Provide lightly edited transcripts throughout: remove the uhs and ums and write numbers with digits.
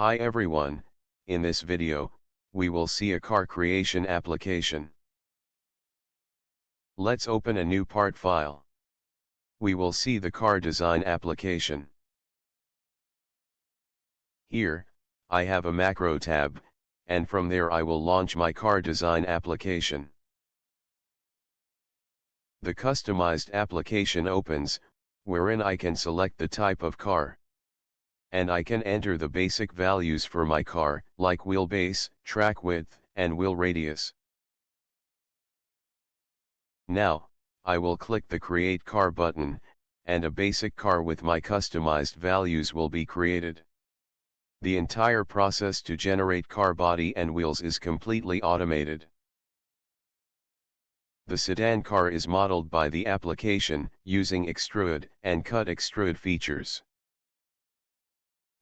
Hi everyone, in this video, we will see a car creation application. Let's open a new part file. We will see the car design application. Here, I have a macro tab, and from there I will launch my car design application. The customized application opens, wherein I can select the type of car. And I can enter the basic values for my car, like wheelbase, track width, and wheel radius. Now, I will click the Create Car button, and a basic car with my customized values will be created. The entire process to generate car body and wheels is completely automated. The sedan car is modeled by the application, using extrude and cut extrude features.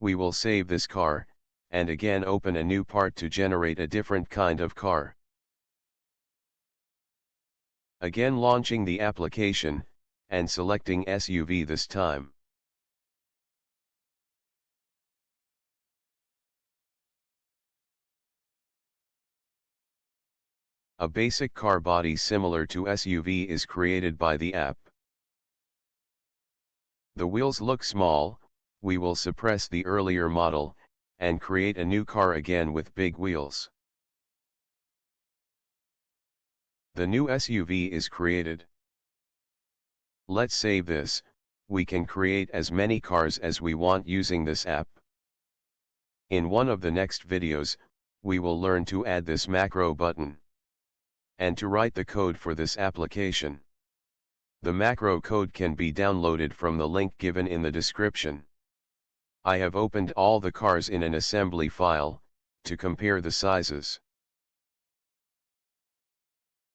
We will save this car, and again open a new part to generate a different kind of car. Again launching the application, and selecting SUV this time. A basic car body similar to SUV is created by the app. The wheels look small. We will suppress the earlier model, and create a new car again with big wheels. The new SUV is created. Let's save this. We can create as many cars as we want using this app. In one of the next videos, we will learn to add this macro button, and to write the code for this application. The macro code can be downloaded from the link given in the description. I have opened all the cars in an assembly file, to compare the sizes.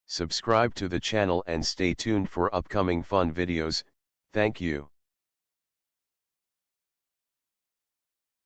Subscribe to the channel and stay tuned for upcoming fun videos. Thank you.